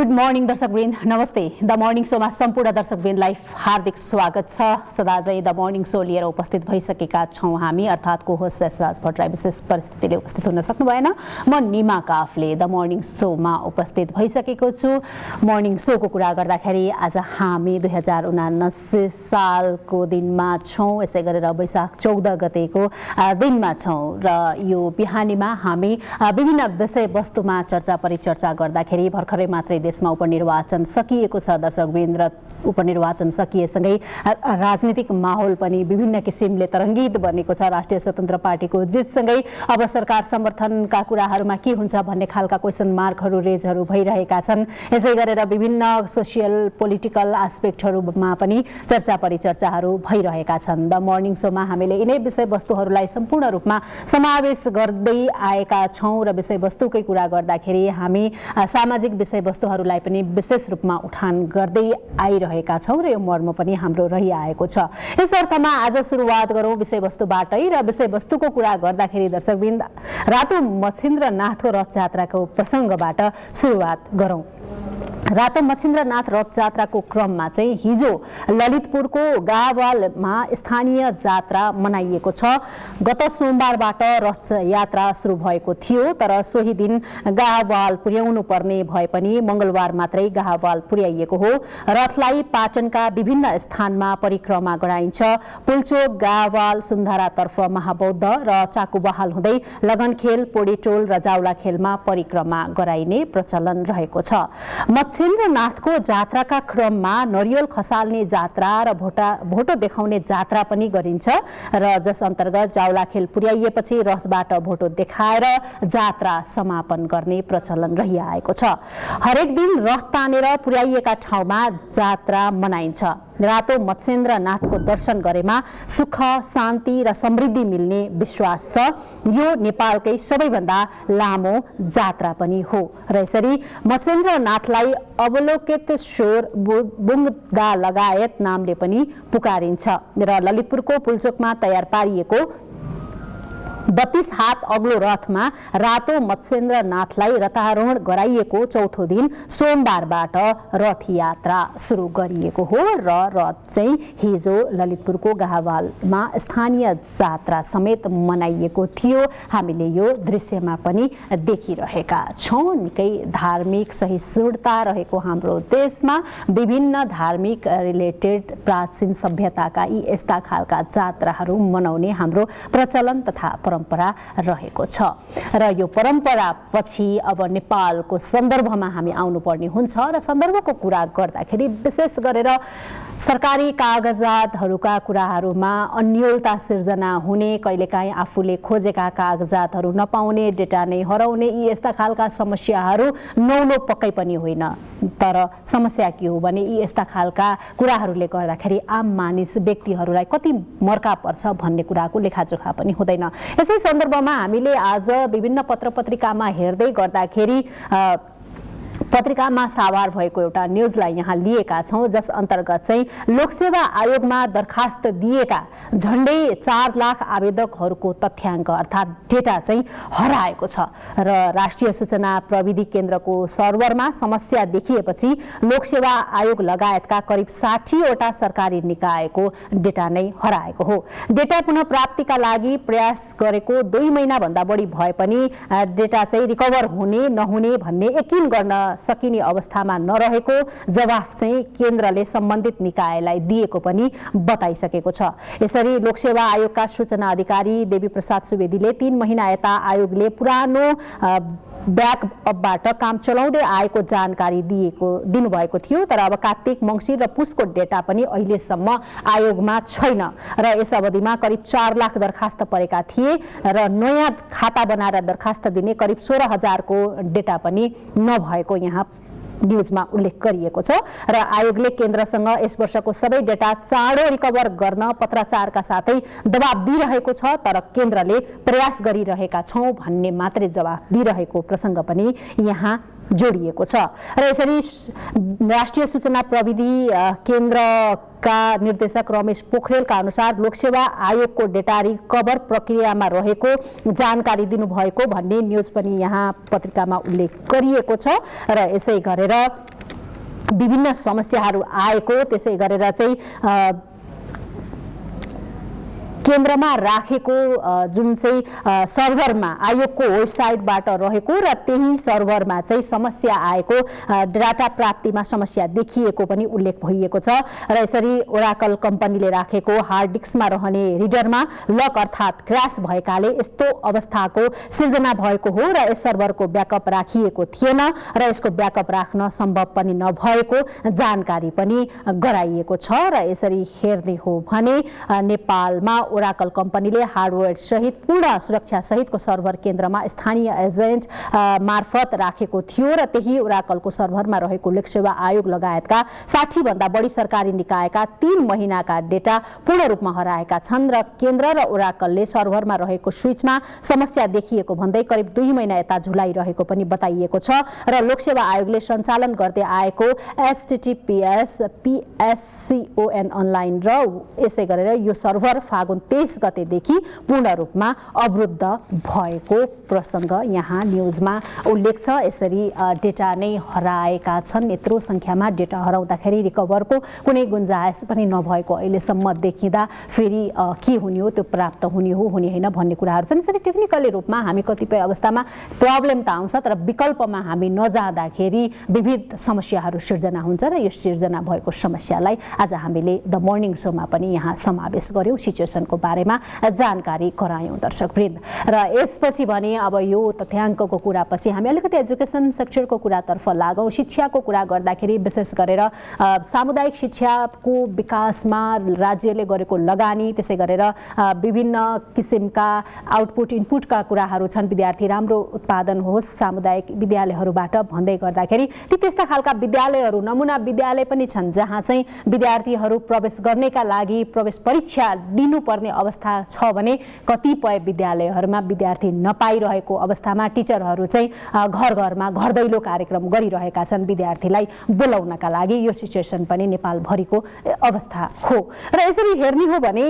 Good morning दर्शकवृन्द, नमस्ते। The morning सोमा सम्पूर्ण दर्शकवृन्दलाई हार्दिक स्वागत छ। सदाझै द मर्निङ सो लिएर उपस्थित भइसकेका छौँ हामी, अर्थात् को होस्ट एसराज भट्टराई विशेष परिस्थितिले उपस्थित हुन सक्नु भएन। म निमा काफले द मर्निङ सोमा उपस्थित भइसकेको छु। मर्निङ सोको कुरा गर्दाखेरि आज हामी 2079 सालको दिनमा छौँ, यसै गरेर वैशाख 14 गतेको दिनमा छौँ र यो बिहानीमा हामी विभिन्न विषयवस्तुमा चर्चा परिचर्चा गर्दाखेरि भर्खरै मात्रै देशमा उपनिर्वाचन सकिएको छ दर्शकवृन्द, र उपनिर्वाचन सकिएसँगै राजनीतिक माहौल पनि विभिन्न किसिमले तरङ्गित बनेको छ। राष्ट्रिय स्वतन्त्र पार्टीको जितसँगै अब सरकार समर्थनका कुराहरूमा के हुन्छ भन्ने खालका क्वेसन मार्कहरू रेजहरू भइरहेका छन्। यसै गरेर विभिन्न सोसियल पोलिटिकल एस्पेक्टहरूमा पनि चर्चा परिचर्चाहरू भइरहेका छन्। द मर्निङ सोमा हामीले यिनै विषयवस्तुहरूलाई सम्पूर्ण रूपमा समावेश गर्दै आएका छौँ र विषयवस्तुकै कुरा गर्दाखेरि हामी सामाजिक विषयवस्तुहरूलाई पनि विशेष रूपमा उठान गर्दै आइरहेका छौँ र यो मर्म पनि हाम्रो रहिआएको छ। यस अर्थमा आज सुरुवात गरौँ विषयवस्तुबाटै, र विषयवस्तुको कुरा गर्दाखेरि दर्शकवृन्द रातो मच्छिन्द्रनाथको रथयात्राको प्रसङ्गबाट सुरुवात गरौँ। रातो मच्छिन्द्रनाथ रथयात्राको क्रममा चाहिँ हिजो ललितपुरको गाहवालमा स्थानीय जात्रा मनाइएको छ। गत सोमबारबाट रथयात्रा सुरु भएको थियो, तर सोही दिन गाहवाल पुर्याउनु पर्ने भए पनि मङ्गलबार मात्रै गाहवाल पुर्याइएको हो। रथलाई पाटनका विभिन्न स्थानमा परिक्रमा गराइन्छ। पुल्चोक, गाहवाल, सुन्धारातर्फ महाबौद्ध र चाकुबहाल हुँदै लगनखेल, पोडीटोल र जाउला खेलमा परिक्रमा गराइने प्रचलन रहेको छ। मच्छिन्द्रनाथको जात्राका क्रममा नरिवल खसाल्ने जात्रा र भोटो देखाउने जात्रा पनि गरिन्छ, र जस अन्तर्गत जाउला खेल पुर्याइएपछि रथबाट भोटो देखाएर जात्रा समापन गर्ने प्रचलन रहिआएको छ। हरेक दिन रथ तानेर पुर्याइएका ठाउँमा जात्रा मनाइन्छ। रातो मच्छिन्द्रनाथको दर्शन गरेमा सुख, शान्ति र समृद्धि मिल्ने विश्वास छ। यो नेपालकै सबैभन्दा लामो जात्रा पनि हो र यसरी मच्छिन्द्रनाथलाई अवलोकितेश्वर बुङ्गदा लगायत नामले पनि पुकारिन्छ र ललितपुरको पुल्चोकमा तयार पारिएको 32 हात अग्लो रथमा रातो मच्छिन्द्रनाथलाई रथारोहण गराइएको चौथो दिन सोमबारबाट रथ यात्रा सुरु गरिएको हो र रथ चाहिँ हिजो ललितपुरको गाहवालमा स्थानीय जात्रा समेत मनाइएको थियो। हामीले यो दृश्यमा पनि देखिरहेका छौँ। निकै धार्मिक सहिष्णुता रहेको हाम्रो देशमा विभिन्न धार्मिक रिलेटेड प्राचीन सभ्यताका यी यस्ता खालका जात्राहरू मनाउने हाम्रो प्रचलन तथा परम्परा रहेको छ र यो परम्परा पछि अब नेपालको सन्दर्भमा हामी आउनुपर्ने हुन्छ र सन्दर्भको कुरा गर्दाखेरि विशेष गरेर सरकारी कागजातहरूका कुराहरूमा अन्योलता सिर्जना हुने, कहिलेकाहीँ आफूले खोजेका कागजातहरू नपाउने, डेटा नै हराउने, यी यस्ता खालका समस्याहरू नौलो पक्कै पनि होइन। तर समस्या के हो भने यी यस्ता खालका कुराहरूले गर्दाखेरि आम मानिस व्यक्तिहरूलाई कति मर्का पर्छ भन्ने कुराको लेखाजोखा पनि हुँदैन। यसै सन्दर्भमा हामीले आज विभिन्न पत्रपत्रिकामा हेर्दै गर्दाखेरि पत्रिकामा सावार भएको एउटा न्युजलाई यहाँ लिएका छौँ, जस अन्तर्गत चाहिँ लोकसेवा आयोगमा दरखास्त दिएका झन्डै 4 लाख आवेदकहरूको तथ्याङ्क अर्थात् डेटा चाहिँ हराएको छ र राष्ट्रिय सूचना प्रविधि केन्द्रको सर्भरमा समस्या देखिएपछि लोकसेवा आयोग लगायतका करिब 60वटा सरकारी निकायको डेटा नै हराएको हो। डेटा पुनः प्राप्तिका लागि प्रयास गरेको 2 महिनाभन्दा बढी भए पनि डेटा चाहिँ रिकभर हुने नहुने भन्ने यकिन गर्न सकिने अवस्थामा नरहेको जवाफ चाहिँ केन्द्रले सम्बन्धित निकायलाई दिएको पनि बताइसकेको छ। यसरी लोकसेवा आयोगका सूचना अधिकारी देवी प्रसाद सुवेदीले 3 महिना यता आयोगले पुरानो ब्याकअपबाट काम चलाउँदै आएको जानकारी दिनुभएको थियो, तर अब कार्तिक, मङ्सिर र पुसको डेटा पनि अहिलेसम्म आयोगमा छैन र यस अवधिमा करिब 4 लाख दरखास्त परेका थिए र नयाँ खाता बनाएर दरखास्त दिने करिब 16,000 को डेटा पनि नभएको यहाँ न्युजमा उल्लेख गरिएको छ र आयोगले केन्द्रसँग यस वर्षको सबै डेटा चाँडो रिकभर गर्न पत्राचारका साथै दबाब दिइरहेको छ, तर केन्द्रले प्रयास गरिरहेका छौँ भन्ने मात्रै जवाफ दिइरहेको प्रसङ्ग पनि यहाँ जोडिएको छ। र यसरी राष्ट्रिय सूचना प्रविधि केन्द्रका निर्देशक रमेश पोखरेलका अनुसार लोकसेवा आयोगको डेटा रिकभर प्रक्रियामा रहेको जानकारी दिनुभएको भन्ने न्युज पनि यहाँ पत्रिकामा उल्लेख गरिएको छ र यसै गरेर विभिन्न समस्याहरू आएको, त्यसै गरेर चाहिँ केन्द्रमा राखेको जुन चाहिँ सर्भरमा आयोगको वेबसाइटबाट रहेको र त्यही सर्भरमा चाहिँ समस्या आएको, डाटा प्राप्तिमा समस्या देखिएको पनि उल्लेख भइएको छ र यसरी ओराकल कम्पनीले राखेको हार्ड डिस्कमा रहने रिडरमा लक अर्थात् क्र्यास भएकाले यस्तो अवस्थाको सिर्जना भएको हो र यस सर्भरको ब्याकअप राखिएको थिएन र यसको ब्याकअप राख्न सम्भव पनि नभएको जानकारी पनि गराइएको छ र यसरी हेर्ने हो भने नेपालमा ओराकल कम्पनीले हार्डवेयर सहित पूर्ण सुरक्षा सहितको सर्भर केन्द्रमा स्थानीय एजेन्ट मार्फत राखेको थियो र त्यही ओराकलको सर्भरमा रहेको लोकसेवा आयोग लगायतका 60 भन्दा बढी सरकारी निकायका 3 महिनाका डेटा पूर्ण रूपमा हराएका छन् र केन्द्र र ओराकलले सर्भरमा रहेको स्विचमा समस्या देखिएको भन्दै करिब 2 महिना यता झुलाइरहेको पनि बताइएको छ र लोकसेवा आयोगले सञ्चालन गर्दै आएको https pscon अनलाइन र यसै गरेर यो सर्भर फागुन 23 गतेदेखि पूर्ण रूपमा अवरुद्ध भएको प्रसंग यहाँ न्यूजमा उल्लेख छ। यसरी डेटा नै हराएका छन्। यत्रो संख्यामा डेटा हराउँदाखेरि रिकभरको कुनै गुन्जाइस पनि नभएको अहिलेसम्म देखिँदा फेरि के हुने हो, त्यो प्राप्त हुने हो हुने हैन भन्ने कुराहरू छन्। यसरी टेक्निकली रूपमा हामी कतिपय अवस्थामा प्रब्लम त आउँछ, तर विकल्पमा हामी नजाँदाखेरि विविध समस्याहरू सिर्जना हुन्छ र यो सिर्जना भएको समस्यालाई आज हामीले द मर्निङ शोमा पनि यहाँ समावेश गर्यौं, सिचुएसनको बारेमा जानकारी गरायौं दर्शकवृन्द। र यसपछि भने अब यो तथ्याङ्कको कुरापछि हामी अलिकति एजुकेसन सेक्टरको कुरातर्फ लागौं। शिक्षाको कुरा गर्दाखेरि विशेष गरेर सामुदायिक शिक्षाको विकासमा राज्यले गरेको लगानी, त्यसै गरेर विभिन्न किसिमका आउटपुट इनपुटका कुराहरू छन्। विद्यार्थी राम्रो उत्पादन होस् सामुदायिक विद्यालयहरूबाट भन्दै गर्दाखेरि ती त्यस्ता खालका विद्यालयहरू नमुना विद्यालय पनि छन् जहाँ चाहिँ विद्यार्थीहरू प्रवेश गर्नेका लागि प्रवेश परीक्षा दिनुपर्ने अवस्था छ भने कतिपय विद्यालयहरूमा विद्यार्थी नपाइरहेको अवस्थामा टिचरहरू चाहिँ घर घरमा घर दैलो कार्यक्रम गरिरहेका छन् विद्यार्थीलाई बोलाउनका लागि। यो सिचुएसन पनि नेपालभरिको अवस्था हो र यसरी हेर्ने हो भने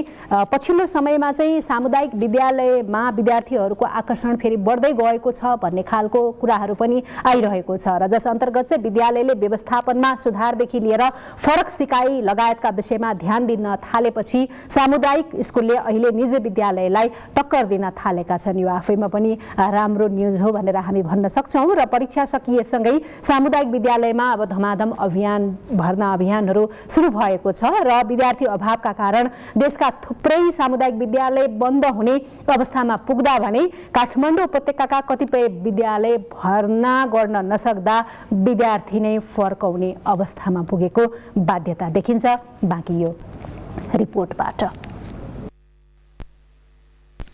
पछिल्लो समयमा चाहिँ सामुदायिक विद्यालयमा विद्यार्थीहरूको आकर्षण फेरि बढ्दै गएको छ भन्ने खालको कुराहरू पनि आइरहेको छ र जस अन्तर्गत चाहिँ विद्यालयले व्यवस्थापनमा सुधारदेखि लिएर फरक सिकाइ लगायतका विषयमा ध्यान दिन थालेपछि सामुदायिक स्कुलले अहिले निजी विद्यालयलाई टक्कर दिन थालेका छन्। यो आफैमा पनि राम्रो न्यूज हो भनेर हामी भन्न सक्छौं र परीक्षा सकिएसँगै सामुदायिक विद्यालयमा अब धमाधम अभियान भर्ना अभियानहरू सुरु भएको छ र विद्यार्थी अभावका कारण देशका थुप्रै सामुदायिक विद्यालय बन्द हुने अवस्थामा पुग्दा भने काठमाडौँ उपत्यकाका कतिपय विद्यालय भर्ना गर्न नसक्दा विद्यार्थी नै फर्काउने अवस्थामा पुगेको बाध्यता देखिन्छ। बाँकी यो रिपोर्टबाट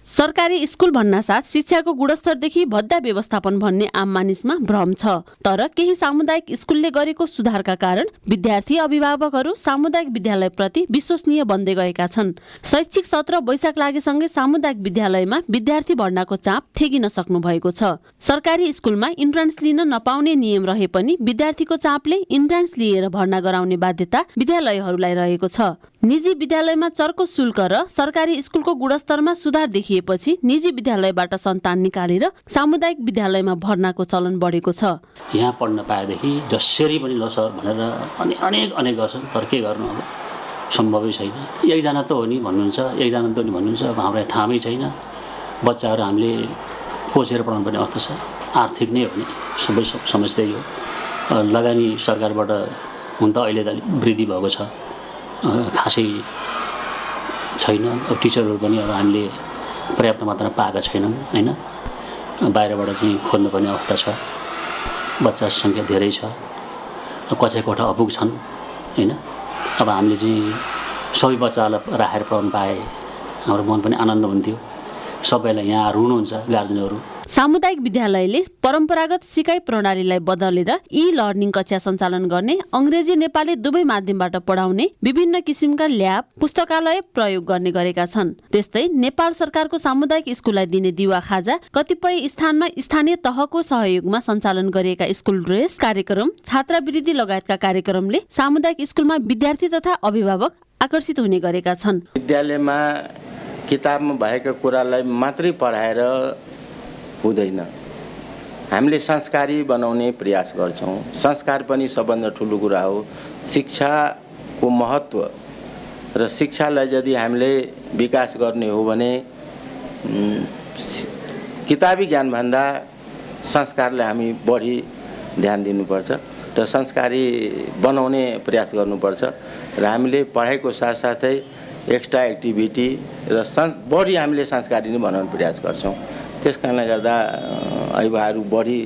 सरकारी स्कुल भन्नासाथ शिक्षाको गुणस्तरदेखि भद्दा व्यवस्थापन भन्ने आम मानिसमा भ्रम छ। तर केही सामुदायिक स्कुलले गरेको सुधारका कारण विद्यार्थी अभिभावकहरू सामुदायिक विद्यालयप्रति विश्वसनीय बन्दै गएका छन्। शैक्षिक सत्र वैशाख लागेसँगै सामुदायिक विद्यालयमा विद्यार्थी भर्नाको चाप ठेगिन सक्नु भएको छ। सरकारी स्कुलमा इन्ट्रान्स लिन नपाउने नियम रहे पनि विद्यार्थीको चापले इन्ट्रान्स लिएर भर्ना गराउने बाध्यता विद्यालयहरूलाई रहेको छ। निजी विद्यालयमा चर्को शुल्क र सरकारी स्कुलको गुणस्तरमा सुधार देखिएपछि निजी विद्यालयबाट सन्तान निकालेर सामुदायिक विद्यालयमा भर्नाको चलन बढेको छ। यहाँ पढ्न पाएदेखि जसरी पनि ल सर भनेर अनेक गर्छन्, तर के गर्नु अब सम्भवै छैन। एकजना त हो नि भन्नुहुन्छ, एकजना त हो नि भन्नुहुन्छ, अब हाम्रो ठाउँमै छैन। बच्चाहरू हामीले खोजेर पढाउनु पर्ने अवस्था छ। आर्थिक नै हो नि सबै समस्या हो। लगानी सरकारबाट हुन त अहिले त अलिक वृद्धि भएको छ, खासै छैन। अब टिचरहरू पनि अब हामीले पर्याप्त मात्रामा पाएका छैनौँ हैन। बाहिरबाट चाहिँ खोज्नुपर्ने अवस्था छ। बच्चा सङ्ख्या धेरै छ, कक्षा कोठा अपुग छन् हैन। अब हामीले चाहिँ सबै बच्चाहरूलाई राखेर पढाउनु पाए हाम्रो मन पनि आनन्द हुन्थ्यो। सबैलाई यहाँ रुनुहुन्छ गार्जेनहरू। सामुदायिक विद्यालयले परम्परागत सिकाइ प्रणालीलाई बदलेर ई लर्निङ कक्षा सञ्चालन गर्ने, अंग्रेजी नेपाली दुवै माध्यमबाट पढाउने, विभिन्न किसिमका ल्याब पुस्तकालय प्रयोग गर्ने गरेका छन्। त्यस्तै नेपाल सरकारको सामुदायिक स्कुललाई दिने दिवा खाजा, कतिपय स्थानमा स्थानीय तहको सहयोगमा सञ्चालन गरिएका स्कुल ड्रेस कार्यक्रम, छात्रावृत्ति लगायतका कार्यक्रमले सामुदायिक स्कुलमा विद्यार्थी तथा अभिभावक आकर्षित हुने गरेका छन्। विद्यालयमा किताबमा भएका कुरालाई मात्रै पढाएर हुँदैन। हामीले संस्कारी बनाउने प्रयास गर्छौँ। संस्कार पनि सबभन्दा ठुलो कुरा हो। शिक्षाको महत्त्व र शिक्षालाई यदि हामीले विकास गर्ने हो भने किताबी ज्ञानभन्दा संस्कारलाई हामी बढी ध्यान दिनुपर्छ र संस्कारी बनाउने प्रयास गर्नुपर्छ र हामीले पढाइको साथसाथै एक्स्ट्रा एक्टिभिटी र बढी हामीले संस्कारी नै बनाउने प्रयास गर्छौँ। त्यस कारणले गर्दा अभिभावकहरू बढी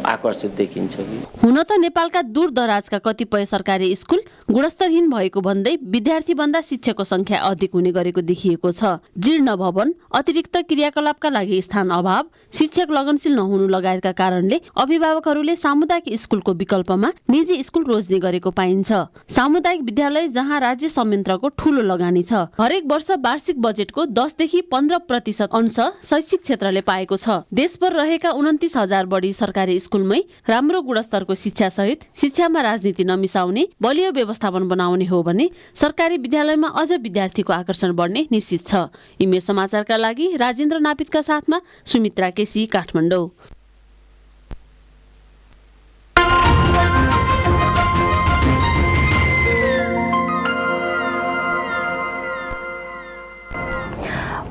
आकर्षित देखिन्छ कि हुन त नेपालका दूरदराजका कतिपय सरकारी स्कुल गुणस्तरहीन भएको भन्दै विद्यार्थी भन्दा शिक्षकको संख्या अधिक हुने गरेको देखिएको छ। जीर्ण भवन, अतिरिक्त क्रियाकलापका लागि स्थान अभाव, शिक्षक लगनशील नहुनु लगायतका कारणले अभिभावकहरूले सामुदायिक स्कुलको विकल्पमा निजी स्कुल रोज्ने गरेको पाइन्छ। सामुदायिक विद्यालय जहाँ राज्य संयन्त्रको ठूलो लगानी छ। हरेक वर्ष वार्षिक बजेटको 10 देखि 15% अंश शैक्षिक क्षेत्रले पाएको छ। देशभर रहेका 29,000 बढी सरकारी स्कुलमै राम्रो गुणस्तरको शिक्षा सहित शिक्षामा राजनीति नमिसाउने बलियो व्यवस्थापन बनाउने हो भने सरकारी विद्यालयमा अझ विद्यार्थीको आकर्षण बढ्ने निश्चित छ। इमेज समाचारका लागि राजेन्द्र नापितका साथमा सुमित्रा केसी, काठमाडौँ।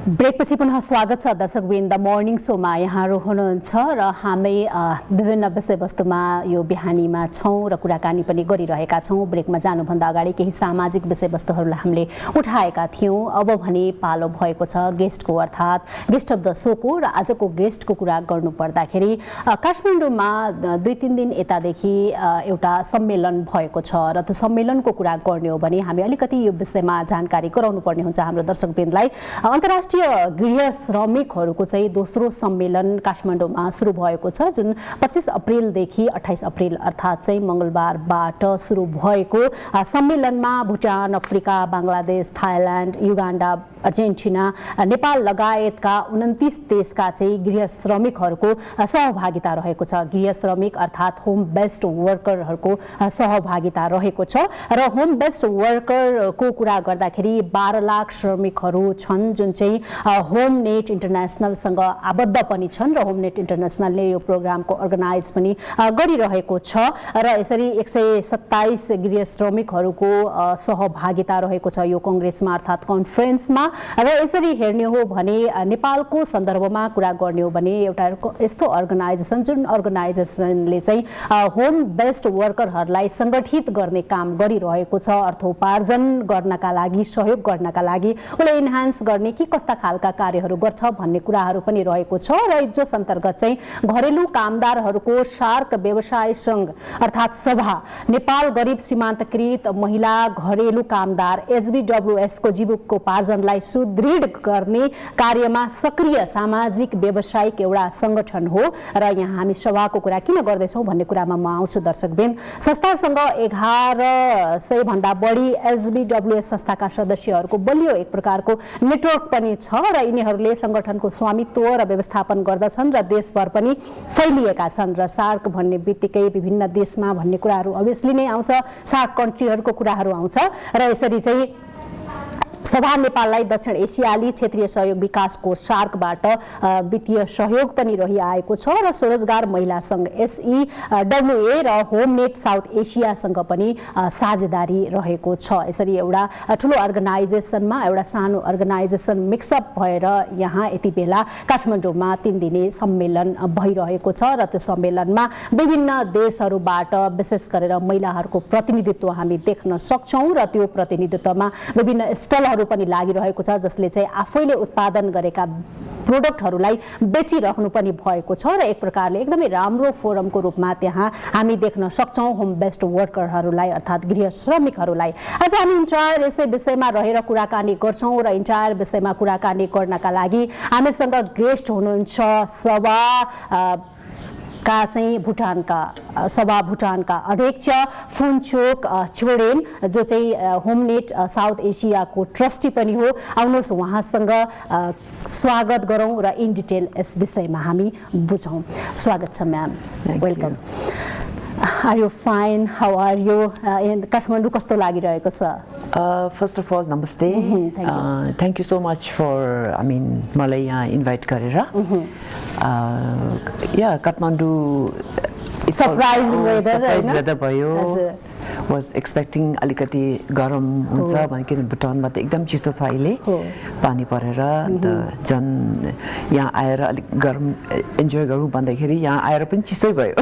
ब्रेकपछि पुनः स्वागत छ दर्शकवृन्द द मर्निङ सोमा यहाँहरू हुनुहुन्छ र हामी विभिन्न विषयवस्तुमा यो बिहानीमा छौँ र कुराकानी पनि गरिरहेका छौँ। ब्रेकमा जानुभन्दा अगाडि केही सामाजिक विषयवस्तुहरूलाई हामीले उठाएका थियौँ। अब भने पालो भएको छ गेस्टको, अर्थात् गेस्ट अफ द सोको। र आजको गेस्टको कुरा गर्नुपर्दाखेरि काठमाडौँमा 2-3 दिन यतादेखि एउटा सम्मेलन भएको छ र त्यो सम्मेलनको कुरा गर्ने हो भने हामी अलिकति यो विषयमा जानकारी गराउनु पर्ने हुन्छ हाम्रो दर्शकवृन्दलाई। अन्तर्राष्ट्रिय गृह श्रमिकहरूको चाहिँ दोस्रो सम्मेलन काठमाडौँमा सुरु भएको छ, जुन 25 अप्रिलदेखि 28 अप्रिल अर्थात् चाहिँ मङ्गलबारबाट सुरु भएको सम्मेलनमा Bhutan, Africa, Bangladesh, Thailand, Uganda, Argentina, Nepal लगायतका 29 देशका चाहिँ गृह श्रमिकहरूको सहभागिता रहेको छ। गृह श्रमिक अर्थात् होम बेस्ड वर्करहरूको सहभागिता रहेको छ र होम बेस्ड वर्करको कुरा गर्दाखेरि 12 लाख श्रमिकहरू छन् जुन चाहिँ होम नेट इन्टरनेसनलसँग आबद्ध पनि छन् र होम नेट इन्टरनेसनलले यो प्रोग्रामको अर्गनाइज पनि गरिरहेको छ र यसरी 127 गृह श्रमिकहरूको सहभागिता रहेको छ यो कङ्ग्रेसमा अर्थात् कन्फरेन्समा। र यसरी हेर्ने हो भने नेपालको सन्दर्भमा कुरा गर्ने हो भने एउटा यस्तो अर्गनाइजेसन जुन अर्गनाइजेसनले चाहिँ होम बेस्ड वर्करहरूलाई सङ्गठित गर्ने काम गरिरहेको छ, अर्थोपार्जन गर्नका लागि, सहयोग गर्नका लागि, उसले इन्हान्स गर्ने कि कस्ता खालका कार्यहरू गर्छ भन्ने कुराहरू पनि रहेको छ। र जस अन्तर्गत चाहिँ घरेलु कामदारहरूको सार्क व्यवसाय सङ्घ अर्थात् सभा, नेपाल गरिब सीमान्तकृत महिला घरेलु कामदार SBWS को जीविकोपार्जनलाई सुदृढ गर्ने कार्यमा सक्रिय सामाजिक व्यवसायिक एउटा सङ्गठन हो। र यहाँ हामी सभाको कुरा किन गर्दैछौँ भन्ने कुरामा म आउँछु दर्शकवृन्द। संस्थासँग 1100 भन्दा बढी SBWS संस्थाका सदस्यहरूको बलियो एक प्रकारको नेटवर्क पनि छ र यिनीहरूले सङ्गठनको स्वामित्व र व्यवस्थापन गर्दछन् र देशभर पनि फैलिएका छन्। र सार्क भन्ने बित्तिकै विभिन्न देशमा भन्ने कुराहरू अभियसली नै आउँछ, सार्क कन्ट्रीहरूको कुराहरू आउँछ र यसरी चाहिँ सभा नेपाललाई दक्षिण एसियाली क्षेत्रीय सहयोग विकासको सार्कबाट वित्तीय सहयोग पनि रहिआएको छ र स्वरोजगार महिला सङ्घ SEWA र होम नेट साउथ एसियासँग पनि साझेदारी रहेको छ। यसरी एउटा ठुलो अर्गनाइजेसनमा एउटा सानो अर्गनाइजेसन मिक्सअप भएर यहाँ यति बेला काठमाडौँमा 3 दिने सम्मेलन भइरहेको छ र त्यो सम्मेलनमा विभिन्न देशहरूबाट विशेष गरेर महिलाहरूको प्रतिनिधित्व हामी देख्न सक्छौँ र त्यो प्रतिनिधित्वमा विभिन्न स्टलहरू पनि लागिरहेको छ जसले चाहिँ आफैले उत्पादन गरेका प्रोडक्टहरूलाई बेचिराख्नु पनि भएको छ र एक प्रकारले एकदमै राम्रो फोरमको रूपमा त्यहाँ हामी देख्न सक्छौँ होम बेस्ड वर्करहरूलाई अर्थात् गृह श्रमिकहरूलाई। आज हामी इन्टायर यसै विषयमा रहेर कुराकानी गर्छौँ र इन्टायर विषयमा कुराकानी गर्नका लागि हामीसँग गेस्ट हुनुहुन्छ भुटानका अध्यक्ष फुन्चोक छोडेन जो चाहिँ होमनेट साउथ एसियाको ट्रस्टी पनि हो। आउनुहोस् उहाँसँग स्वागत गरौँ र इन डिटेल यस विषयमा हामी बुझौँ। स्वागत छ ma'am, welcome. Are you fine? How are you? In Kathmandu कस्तो लागिरहेको छ? First of all, namaste. Thank you. Thank you so much for, मलाई यहाँ invite गरेर. Yeah, Kathmandu. Surprising weather, surprise होइन? weather भयो. हजुर. Was expecting अलिकति गरम हुन्छ भने किन भुटानमा त एकदम चिसो छ अहिले पानी परेर अन्त जन यहाँ आएर अलिक गरम इन्जोय गरौँ भन्दाखेरि यहाँ आएर पनि चिसै भयो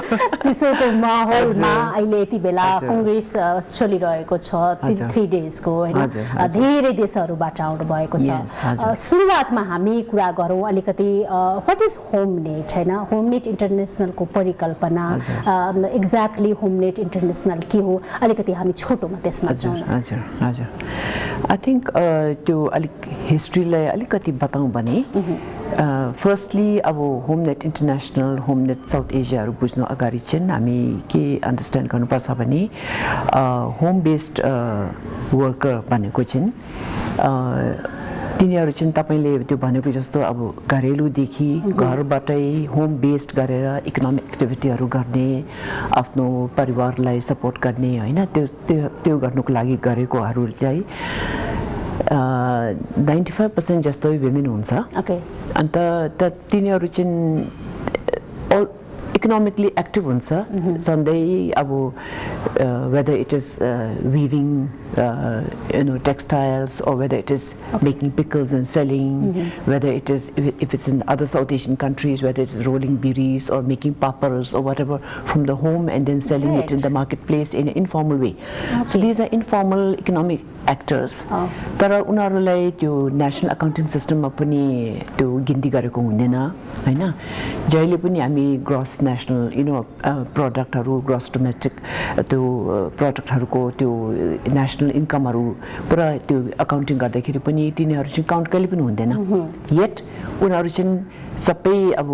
चिसोको माहौलमा अहिले यति बेला कङ्ग्रेस चलिरहेको छ 3 डेजको हैन धेरै देशहरूबाट आउनु भएको छ सुरुवातमा हामी कुरा गरौँ अलिकति व्हाट इज होम नेट हैन होम नेट इन्टरनेशनलको परिकल्पना एक्ज्याक्टली होम नेट इन्टरनेशनल के हो अलिकति हामी छोटोमा त्यसमा जाउँ हजुर हजुर आई थिंक त्यो अलिक हिस्ट्रीलाई अलिकति बताउँ भने फर्स्टली अब HomeNet international HomeNet south एसियाहरू बुझ्नु अगाडि चाहिँ हामी के अन्डरस्ट्यान्ड गर्नुपर्छ भने होम बेस्ड वर्कर भनेको चाहिँ तिनीहरू चाहिँ तपाईले त्यो भनेको जस्तो अब घरेलुदेखि घरबाटै होम बेस्ड गरेर इकोनोमिक एक्टिभिटीहरू गर्ने आफ्नो परिवारलाई सपोर्ट गर्ने हैन त्यो गर्नुको लागि गरेकोहरू चाहिँ 95% जस्तो वुमेन हुन्छ ओके अन्त तिनीहरू चाहिँ economically active huncha Sunday abu whether it is weaving textiles or whether it is making pickles and selling whether it is if it's in other South Asian countries whether it's rolling biris or making paparas or whatever from the home and then selling it in the marketplace in an informal way so these are informal economic actors tara unharulai त्यो national accounting system ma pani त्यो गिन्ती गरेको हुँदैन हैन जहिले पनि हामी gross national प्रोडक्टहरु gross domestic त्यो प्रोडक्टहरुको त्यो नेशनल इन्कमहरु पुरा त्यो अकाउन्टिङ गर्दाखेरि पनि तिनीहरु चाहिँ काउन्ट कहिले पनि हुँदैन येट उनीहरु चाहिँ सबै अब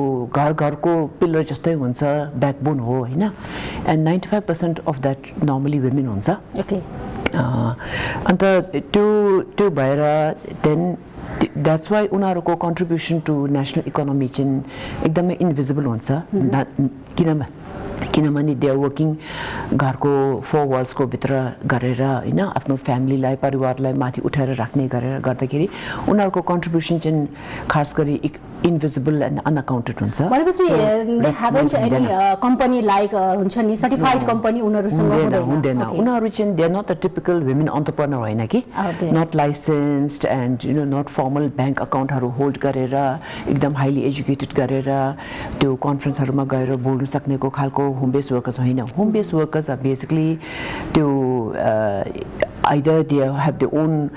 घरको पिलर जस्तै हुन्छ ब्याकबोन हो हैन and 95% of that normally women हुन्छ ओके अन्त त्यो भएर देन that's why उनीहरुको contribution to national economy चाहिँ एकदमै इन्भिजिबल हुन्छ किनभने they are working घरको फोर वाल्स को भित्र गरेर हैन आफ्नो फ्यामिलीलाई परिवारलाई माथि उठाएर राख्ने गरेर गर्दाखेरि उनीहरुको कन्ट्रिब्युसन चाहिँ खास गरी invisible and unaccounted हुन्छ भनेपछि they haven't any company like हुन्छ नि सर्टिफाइड कम्पनी उनीहरुसँग हुँदैन उनीहरु चाहिँ they are not a typical women entrepreneur हैन कि not licensed and not formal bank account हरु होल्ड गरेर एकदम हाईली एजुकेटेड गरेर त्यो कन्फरेन्सहरुमा गएर बोल्न सक्नेको खालको होम बेस्ड वर्कर्स हैन home based workers are basically त्यो either they have their own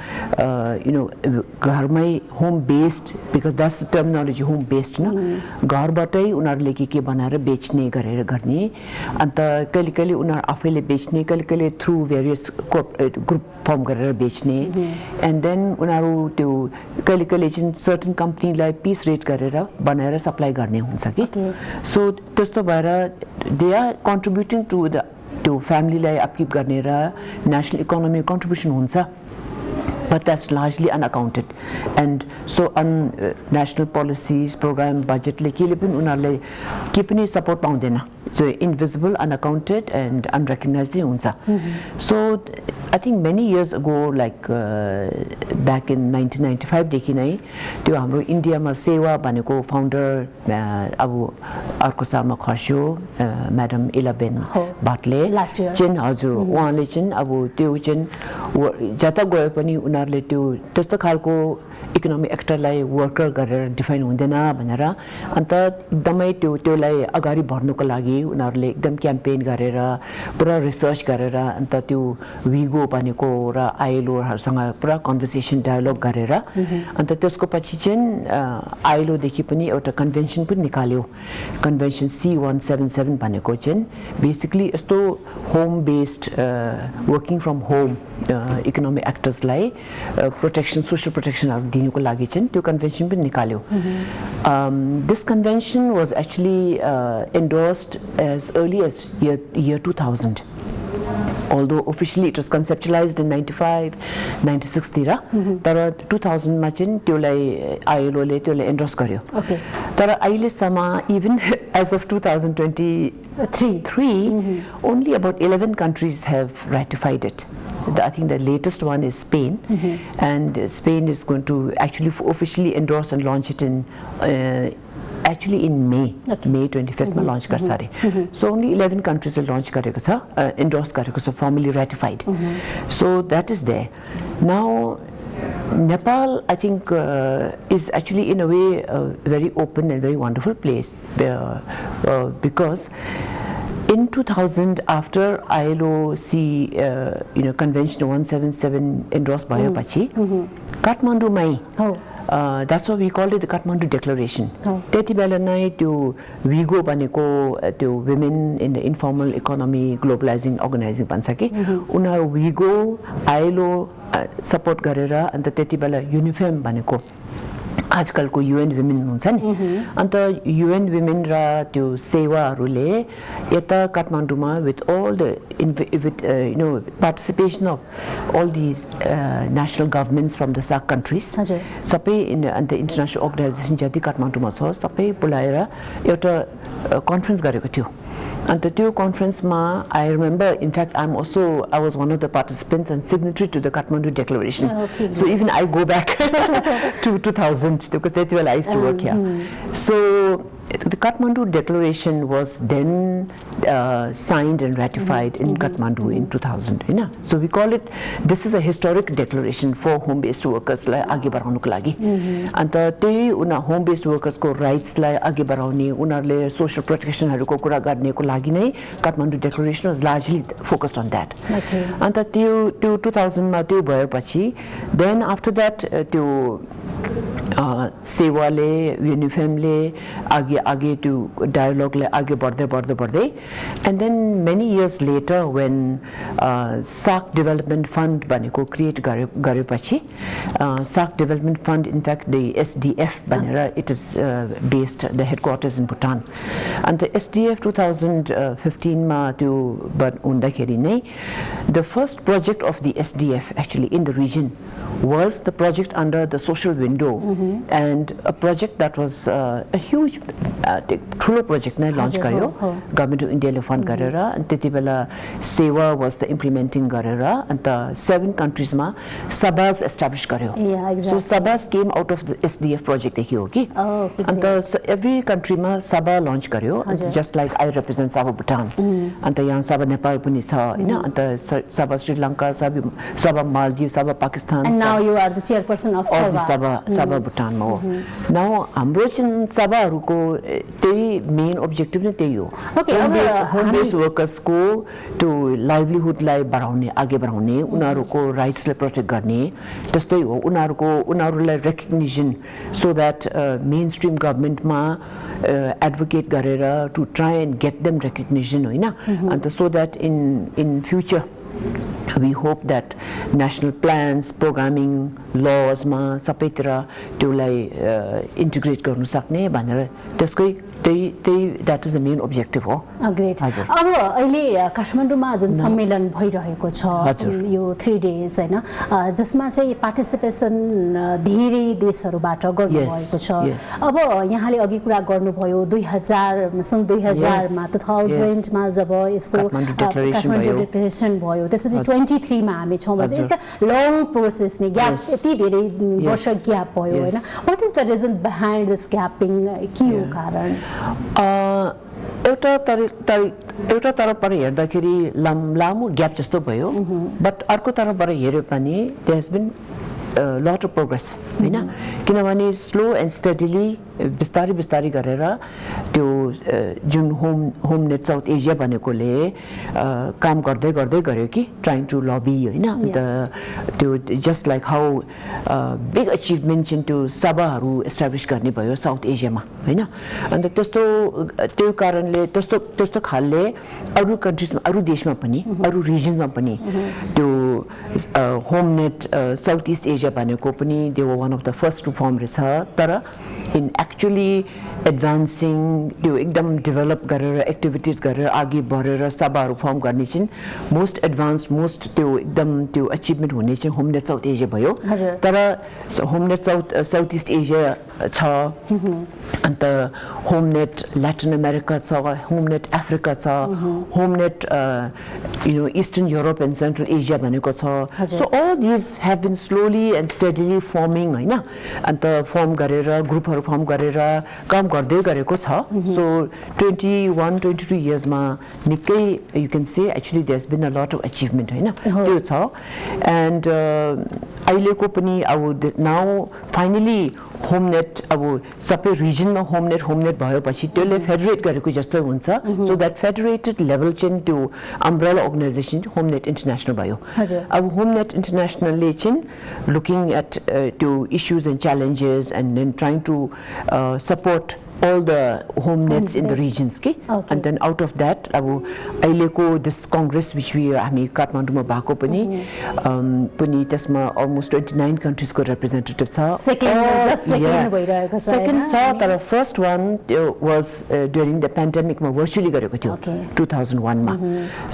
घरमै home based because that's the terminology home based घरबाटै उनीहरुले के बनाएर बेच्ने गरेर गर्ने अन्त कहिले उनीहरु आफैले बेच्ने कहिले थ्रु भेरियस ग्रुप फर्म गरेर बेच्ने एन्ड देन उनीहरु त्यो कहिले चाहिँ सर्टेन कम्पनीलाई पीस रेट गरेर बनाएर सप्लाई गर्ने हुन्छ कि सो त्यस्तो भएर they are contributing to the त्यो फ्यामिलीलाई अपकिप गर्ने र नेशनल इकोनोमी कन्ट्रिब्युसन हुन्छ but that's largely unaccounted and so on national policies program budget le kele पनि उनीहरुले के पनि सपोर्ट पाउँदैन so invisible unaccounted and unrecognized huncha so I think many years ago like back in 1995 देखि नै त्यो हाम्रो इन्डियामा सेवा भनेको फाउन्डर अब अर्को सालमा खस्यो म्याडम इलाबेन बाटले चाहिँ हजुर उहाँले चाहिँ अब त्यो चाहिँ जता गए पनि उनीहरुले त्यो त्यस्तो खालको इकोनोमिक एक्टरलाई वर्कर गरेर डिफाइन हुँदैन भनेर अन्त एकदमै त्योलाई अगाडि बढ्नुको लागि उनीहरुले एकदम क्याम्पेन गरेर पुरा रिसर्च गरेर अन्त त्यो विगो भनेको र आईएलओहरुसँग पुरा कन्भर्सेसन डायलग गरेर अन्त त्यसको पछि चाहिँ आईएलओ देखि पनि एउटा कन्भेन्सन पनि निकाल्यो कन्भेन्सन C177 भनेको चाहिँ बेसिकली यस्तो home based working from home economic एक्टर्सलाई प्रोटेक्सन सोशल प्रोटेक्सन दिनुको लागि चाहिँ त्यो कन्भेन्सन पनि निकाल्यो this convention was actually endorsed as early as year 2000 although officially it was conceptualized in 95 96 तिर तर 2000 मा चाहिँ त्योलाई आईएलओ ले त्योलाई एन्डोर्स गर्यो तर अहिले सम्म even as of 2023, only about 11 countries have ratified it. I think the latest one is Spain, and Spain is going to actually officially endorse and launch it in actually in May. May 25th ma launch garcha re. So only 11 countries will launch gareko cha, endorse gareko cha, formally ratified. So that is there. Now Nepal, I think, is actually in a way a very open and very wonderful place because in 2000, after ILO Convention 177 endorsed by Pachi, Kathmandu mai, that's why we called it the Kathmandu Declaration. Teti bela nai त्यो विगो बनेको त्यो women in the informal economy globalizing organizing भन्छ कि उनीहरू विगो ILO support गरेर अन्त त्यति बेला युनिफर्म भनेको आजकलको UN women हुन्छ नि अन्त UN women र त्यो सेवाहरूले यता काठमाडौँमा with all the participation of all these national governments from the SAARC countries सबै अन्त international organization जति काठमाडौँमा छ सबै बोलाएर एउटा कन्फरेन्स गरेको थियो And the two conference I remember, in fact, I was one of the participants and signatory to the Kathmandu Declaration. So even I go back to 2000 because that's where I used to work here. So the Kathmandu Declaration was then signed and ratified in Kathmandu in 2000. So we call it, this is a historic declaration for home-based workers like agi baraunukko लागि and त्यही home-based workers को rights लाई agi baraउने उनीहरूले social protection हरुको कुरा गर्नेको लागि नै Kathmandu Declaration was largely focused on that. And त्यो 2000 मा त्यो भएपछि then after that त्यो सेवाले युनिफर्मले आगे त्यो डायलॉगले आगे बढ्दै and then many years later when SAARC Development Fund भनेको क्रिएट गरेपछि SAARC Development Fund, in fact the SDF भनेर it is based, the headquarters in Bhutan, and the SDF 2015 मा त्यो हुँदाखेरि नै the first project of the SDF actually in the region was the project under the social window and a project that was a huge ठुलो project नै launch गर्यो government of India ले fund गरेर अनि त्यतिबेला सेवा was the implementing गरेर and 7 countries मा sabas establish गर्यो. So sabas came out of the SDF project देखि हो कि and every country मा sabah launch गर्यो just like I represent Sabah Bhutan and यहाँ Sabah Nepal पनि छ हैन and Sabah Sri Lanka, Sabah Maldives, Sabah Pakistan, and now you are the chairperson of Sabah Bhutan ma ho. Now हाम्रो चाहिँ सभाहरुको त्यही main ऑब्जेक्टिभ नै त्यही हो होम बेस वर्कर्स को त्यो लाइभलीहुड लाई बढाउने आगे बढाउने उनीहरुको राइट्स लाई प्रोटेक्ट गर्ने त्यस्तै हो उनीहरुलाई recognition so that main stream government मा एडभोकेट गरेर to try and get them recognition हैन and so that in future we hope that national plans, programming, laws ma सबैतिर त्यसलाई integrate गर्न सक्ने भनेर त्यसकै that is the main objective हो. Great. अब अहिले काठमाडौँमा जुन सम्मेलन भइरहेको छ यो 3 days हैन जसमा चाहिँ पार्टिसिपेसन धेरै देशहरुबाट गर्नु भएको छ. अब यहाँले अघि कुरा गर्नुभयो 2000 मा 2000 मा जब यसको काठमाडौँ डिक्लेरेसन भयो त्यसपछि 23 मा हामी छौं भने एउटा लङ प्रोसेस नि ग्याप यति धेरै वर्ष ग्याप भयो हैन. What is the reason behind this gapping? के हो कारण? एउटा तर्फबाट हेर्दाखेरि लामो ग्याप जस्तो भयो बट अर्को तर्फबाट हेर्यो पनि there has been lot of progress हैन किनभने स्लो एन्ड स्टडीली बिस्तारै गरेर त्यो जुन होम नेट साउथ एसिया भनेकोले काम गर्दै गर्यो कि ट्राइङ टु लबी हैन त्यो just like how big achievement चाहिँ त्यो सभाहरु एस्टाब्लिश गर्ने भयो साउथ एसियामा हैन अनि त्यो कारणले त्यस्तो खालले अरु कन्ट्रीजमा अरु देशमा पनि अरु रिजनमा पनि त्यो होमनेट साउथ ईस्ट एसिया भनेको पनि they were one of the first to form रहेछ तर इन एक्चुअली एडभान्सिङ त्यो एकदम डेभलप गरेर एक्टिभिटिज गरेर अघि बढेर सभाहरू फर्म गर्ने चाहिँ मोस्ट एडभान्स मोस्ट त्यो एकदम त्यो अचिभमेन्ट हुने चाहिँ होमनेट साउथ एसिया भयो तर होमनेट साउथ ईस्ट एसिया छ अन्त होमनेट ल्याटिन अमेरिका छ होमनेट अफ्रिका छ HomeNet eastern Europe and central Asia भनेको छ so all these have been slowly and steadily forming होइन अन्त फर्म गरेर ग्रुपहरू फर्म गरेर काम गर्दै गरेको छ सो 21-22 इयर्समा निकै you can say actually there has been a lot of achievement होइन त्यो छ एन्ड अहिलेको पनि अब नाउ फाइनली होमनेट अब सबै रिजनमा होमनेट भएपछि त्यसले फेडरेट गरेको जस्तो हुन्छ सो द्याट फेडरेटेड लेभल चाहिँ त्यो अम्ब्रेला अर्गनाइजेसन होमनेट इन्टरनेसनल भयो अब होमनेट इन्टरनेसनलले चाहिँ लुकिङ एट त्यो issues and challenges and then trying to support all the home nets in the regions and then out of that aileko this congress which we हामी काठमाडौँमा भएको पनि पनि त्यसमा almost 29 countries को representative छ second भइरहेको छ second छ तर first one was during the pandemic मा virtually गरेको थियो 2001 मा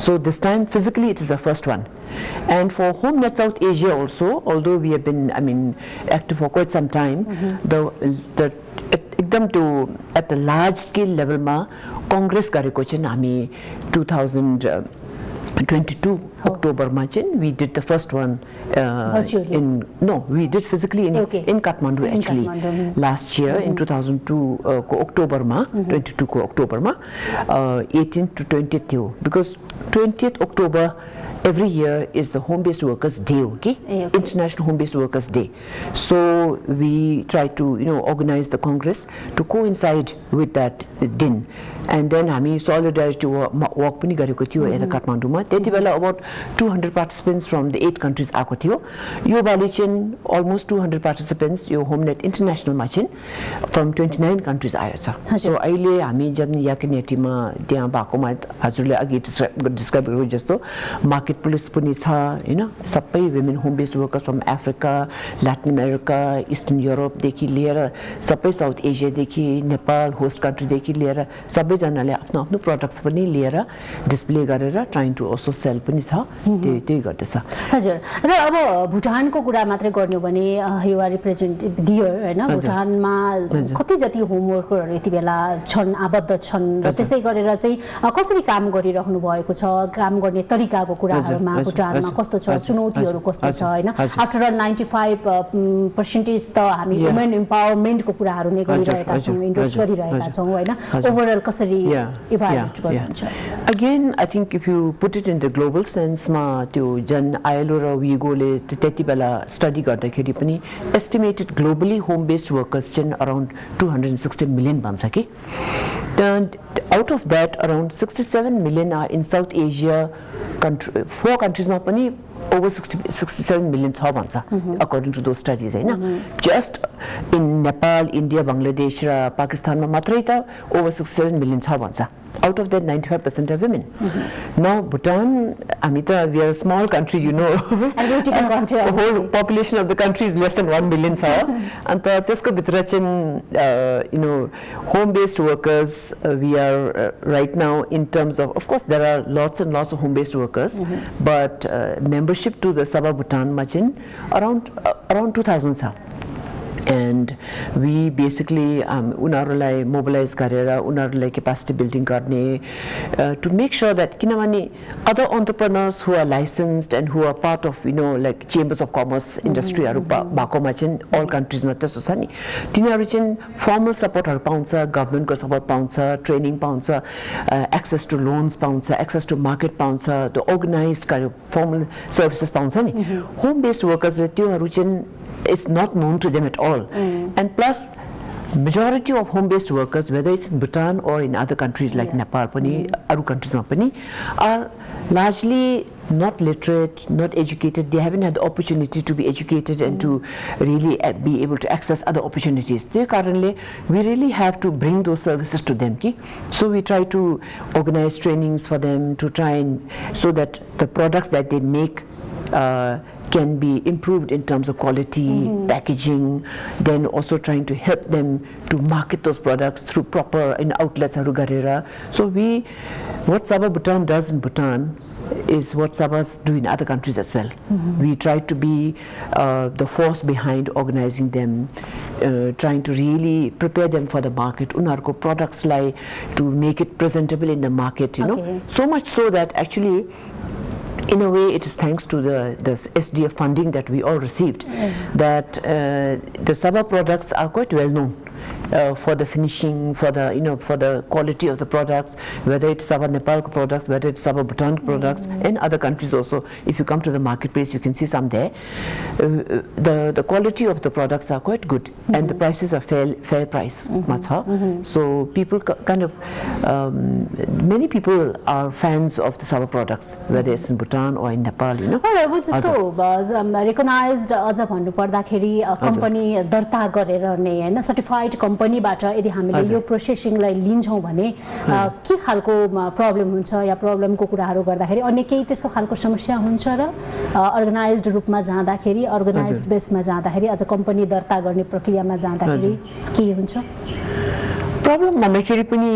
so this time physically it is the first one and for home net south asia also although we have been active for quite some time the एकदम त्यो at the large scale लेभलमा कङ्ग्रेस गरेको चाहिँ हामी 2022 अक्टोबरमा चाहिँ we did the first one we did physically in Kathmandu actually last year in 2002 को अक्टोबरमा 22 को अक्टोबरमा 18th to 20th थियो because 20th October every year is the home-based workers day, International Home-based Workers Day. So we try to organize the Congress to coincide with that दिन and then हामी solidarity walk पनि गरेको थियो यता काठमाडौँमा त्यति बेला about 200 participants from the 8 countries आएको थियो यो पालि चाहिँ almost 200 participants यो होमनेट इन्टरनेसनलमा चाहिँ from 29 countries आएको छ सो अहिले हामी जुन याकिनेटीमा त्यहाँ भएकोमा हजुरले अघि डिस्क्राइब गरेको जस्तो मार्केट प्लेस पनि छ हैन सबै women home based workers from Africa Latin America eastern युरोपदेखि लिएर सबै साउथ एसियादेखि नेपाल होस्ट कन्ट्रीदेखि लिएर सबैजनाले आफ्नो आफ्नो प्रोडक्ट्स पनि लिएर डिस्प्ले गरेर ट्राइङ टु अल्सो सेल पनि छ त्यही गर्दैछ हजुर र अब भुटानको कुरा मात्रै गर्नु भने यु आर रिप्रेजेन्टेटिभ दियर हैन भुटानमा कति जति होम वर्करहरू यति बेला छन् आबद्ध छन् र त्यसै गरेर चाहिँ कसरी काम गरिरहनु भएको छ काम गर्ने तरिकाको कुराहरुमा भुटानमा कस्तो छ चुनौतीहरू कस्तो छ हैन आफ्टर अल 95% त हामी वुमेन एम्पावरमेन्टको कुराहरु नै गरिरहेका छौं इन्डोर्स गरिरहेका छौं हैन ओभरअल कसरी इभ्यालुएट गर्नुहुन्छ again I think if you put it in the global सेन्समा त्यो जन आइएलओ र विगोले त्यति बेला स्टडी गर्दाखेरि पनि estimated globally home based workers चाहिँ अराउन्ड 260 मिलियन भन्छ कि out of that around 67 million are in South Asia country 4 countries ma pani over 67 million छ भन्छ according to those studies हैन just in Nepal India Bangladesh र पाकिस्तानमा मात्रै त over 67 million छ भन्छ out of that 95% are women now Bhutan amita we are a small country you know and very different country the whole population of the country is less than 1 million छ and त्यसको भित्र चाहिँ home based workers we are right now in terms of course there are lots and lots of home based workers but membership to the Sabah Bhutan ma around 2000 छ and we basically उनीहरुलाई mobilize गरेर उनीहरुलाई capacity building गर्ने to make sure that किनभने other entrepreneurs who are licensed and who are part of like chambers of commerce industry हरु भएकोमा चाहिँ all countries मा त्यसो छ नि तिनीहरु चाहिँ formal support हरु पाउँछ government को support पाउँछ training पाउँछ access to loans पाउँछ access to market पाउँछ the organized kind of formal services पाउँछ नि home based workers ले त्योहरु चाहिँ it's not known to them at all and plus majority of home based workers whether it's in Bhutan or in other countries like Nepal pani aru countries ma pani are largely not literate not educated they haven't had the opportunity to be educated and to really be able to access other opportunities त्यही कारणले we really have to bring those services to them so we try to organize trainings for them to try and so that the products that they make can be improved in terms of quality, packaging, then also trying to help them to market those products through proper outlets. So what Sabah Bhutan does in Bhutan is what Sabahs do in other countries as well. We try to be the force behind organizing them, trying to really prepare them for the market. Unarko products like to make it presentable in the market, you know. So much so that actually, in a way, it is thanks to the SDF funding that we all received, that the Sabah products are quite well known. For the finishing, for the quality of the products, whether it's Sabah Nepal products, whether it's Sabah Bhutan products, and other countries also. If you come to the marketplace, you can see some there. The quality of the products are quite good, and the prices are fair price. So people many people are fans of the Sabah products, whether it's in Bhutan or in Nepal. Recognized as a company दर्ता गरेर नै हैन certified कम्पनीबाट यदि हामीले यो प्रोसेसिङलाई लिन्छौं भने के खालको प्रब्लम हुन्छ या प्रब्लमको कुराहरू गर्दाखेरि अन्य केही त्यस्तो खालको समस्या हुन्छ र अर्गनाइज्ड रूपमा जाँदाखेरि अर्गनाइज्ड बेसमा जाँदाखेरि अझ कम्पनी दर्ता गर्ने प्रक्रियामा जाँदाखेरि के हुन्छ प्रब्लम भन्दाखेरि पनि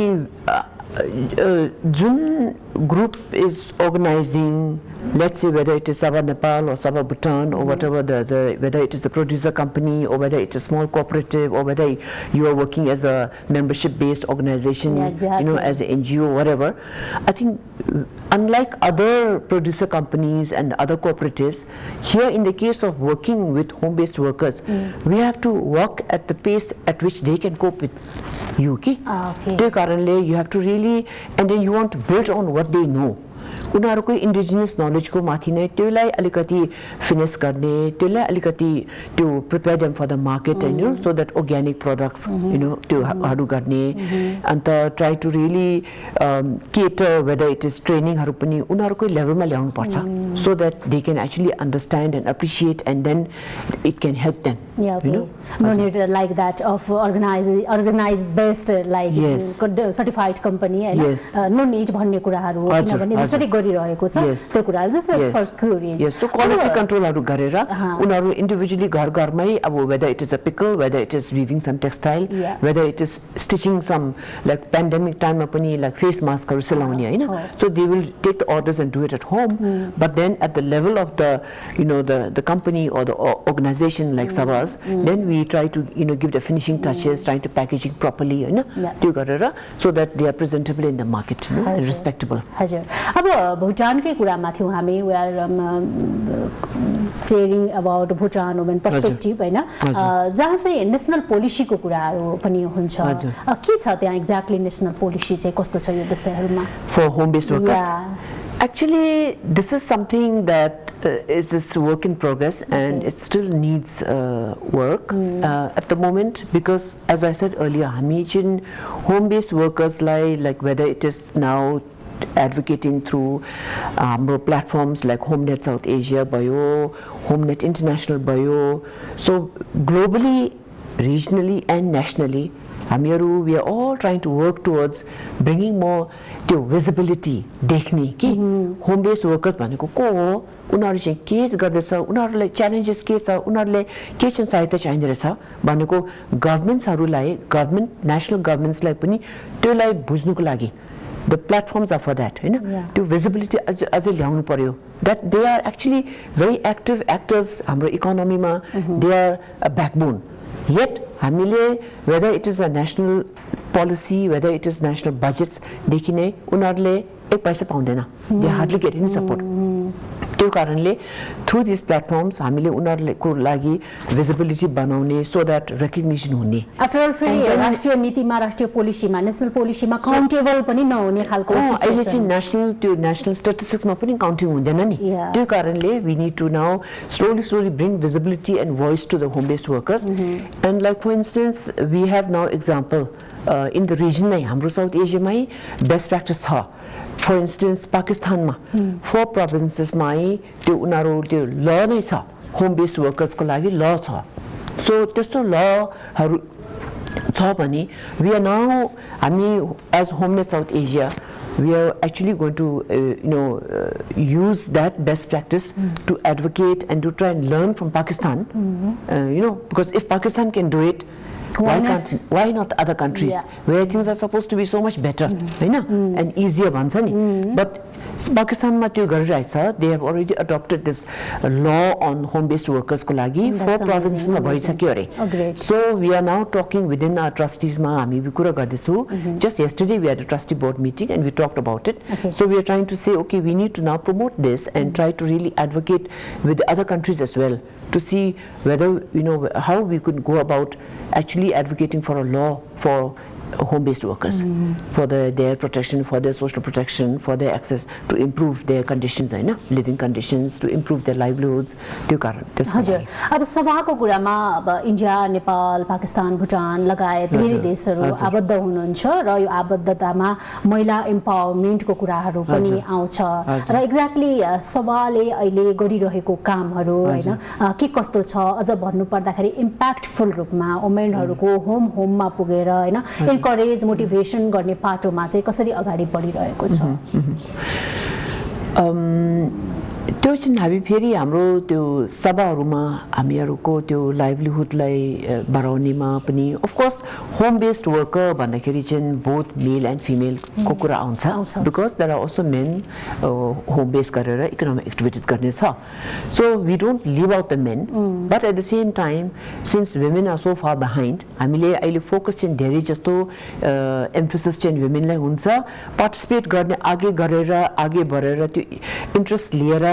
जुन group is organizing, let's say whether it is Sabah Nepal or Sabah Bhutan or whatever, whether it is a producer company or whether it is a small cooperative or whether you are working as a membership-based organization, as an NGO, whatever. I think unlike other producer companies and other cooperatives, here in the case of working with home-based workers, we have to work at the pace at which they can cope with you. Okay? Currently, you have to really, and then you want to build on what they know. उनीहरुको indigenous knowledge को माथि नै त्यसलाई अलिकति finish गर्ने त्यसलाई अलिकति त्यो prepare them for the market and so that organic products त्यो हरु गर्ने अन्त try to really cater whether it is training हरु पनि उनीहरुको लेभलमा ल्याउनु पर्छ so that they can actually understand and appreciate and then it can help them no need like that of organized based like certified company and no need भन्ने कुराहरु किनभने जसरी गरिरहेको छ त्यो कुराहरु just for curious yes so quality कन्ट्रोलहरु गरेर उनीहरु इन्डिभिजुअली घर घरमै अब whether it is a pickle, whether it is weaving some textile, whether it is stitching some like pandemic time ma pani like face mask हरु सिलाउने हैन so they will take the orders and do it at home but then at the level of the the company or the organization like Sabah's then we try to give the finishing touches, trying to packaging properly त्यो गरेर so that they are presentable in the market and respectable. हजुर अब भुटानकै कुरामा थियौ हामी we are sharing about Bhutan women perspective हैन जहाँ चाहिँ नेशनल पोलिसीको कुराहरु पनि हुन्छ के छ त्यहाँ एक्ज्याक्टली नेशनल पोलिसी चाहिँ कस्तो छ यो विषयहरुमा for home based workers actually this is something that is this work in progress and it still needs work at the moment because as I said earlier हामी चाहिँ home based workers like whether it is now advocating through platforms like HomeNet South Asia भयो HomeNet International भयो so globally regionally and nationally we are all trying to work towards bringing more visibility देख्ने कि home based workers भनेको को हो उनीहरु चाहिँ के गर्दैछ उनीहरुलाई च्यालेन्जेस के छ उनीहरुले के चाहिँ सहायता चाहिँदै रहेछ भनेको गभर्नमेन्ट्सहरुलाई गभर्नमेन्ट नेशनल गभर्नमेन्ट्सलाई पनि त्यसलाई बुझ्नुको लागि the platforms are for that to visibility अझै ल्याउनु पर्यो that they are actually very active actors हाम्रो economy मा they are a backbone yet हामीले whether it is a national policy whether it is national budgets देखि नै उनीहरुले एक पैसा पाउँदैन they hardly get any support त्यो कारणले through these platforms हामीले उनीहरुको लागि visibility बनाउने so that recognition हुने after all फेरि राष्ट्रिय नीतिमा राष्ट्रिय पोलिसीमा नेशनल पोलिसीमा काउन्टेबल पनि नहुने खालको अहिले चाहिँ नेशनल स्ट्याटिस्टिक्स मा पनि काउन्टिङ हुँदैन नि त्यो कारणले we need to now slowly bring visibility and voice to the home based workers and like for instance we have now example in the region नै हाम्रो साउथ एसियामै बेस्ट प्र्याक्टिस छ for instance पाकिस्तानमा 4 provinces मा त्यो उनीहरु त्यो ल नै छ होम बेस्ड वर्कर्स को लागि ल छ सो त्यस्तो लहरु छ भने we are now हामी as HomeNet South Asia we are actually going to use that best practice to advocate and to try and learn from Pakistan. Because if Pakistan can do it, why not other countries where things are supposed to be so much better, and easier भन्छ नि. But पाकिस्तानमा त्यो गरिरहेछ. They have already adopted this law on home-based workers को लागि 4 provinces मा भइसक्यो अरे. So we are now talking within our trustees मा हामी भी कुरा गर्दैछौँ. Just yesterday we had a trustee board meeting and we talked about it. So we are trying to say, okay, we need to now promote this and try to really advocate with the other countries as well, to see whether how we could go about actually advocating for a law for home-based workers, for their protection, for their social protection, for their access, to improve their conditions, living conditions, to improve their livelihoods. हजुर, अब सभाको कुरामा अब India, Nepal, Pakistan, Bhutan लगायत धेरै देशहरू आबद्ध हुनुहुन्छ र यो आबद्धतामा महिला एम्पावरमेन्टको कुराहरू पनि आउँछ र एक्ज्याक्टली सभाले अहिले गरिरहेको कामहरू हैन के कस्तो छ अझ भन्नु पर्दाखेरि इम्प्याक्टफुल रूपमा वुमेनहरूको होममा पुगेर हैन एन्करेज मोटिभेसन गर्ने पाटोमा चाहिँ कसरी अगाडि बढिरहेको छ. त्यो चाहिँ हामी फेरि हाम्रो त्यो सभाहरूमा हामीहरूको त्यो लाइभलीहुडलाई बढाउनेमा पनि of course home based worker भन्दाखेरि चाहिँ बोथ मेल एन्ड फिमेलको कुरा आउँछ. Because there are also men home based गरेर इकोनोमिक एक्टिभिटिज गर्ने छ. So we don't leave out the men, but at the same time since women are so far behind, हामीले अहिले फोकस चाहिँ धेरै जस्तो एम्फोसिस चाहिँ वुमेनलाई हुन्छ. पार्टिसिपेट गर्ने आगे बढेर त्यो इन्ट्रेस्ट लिएर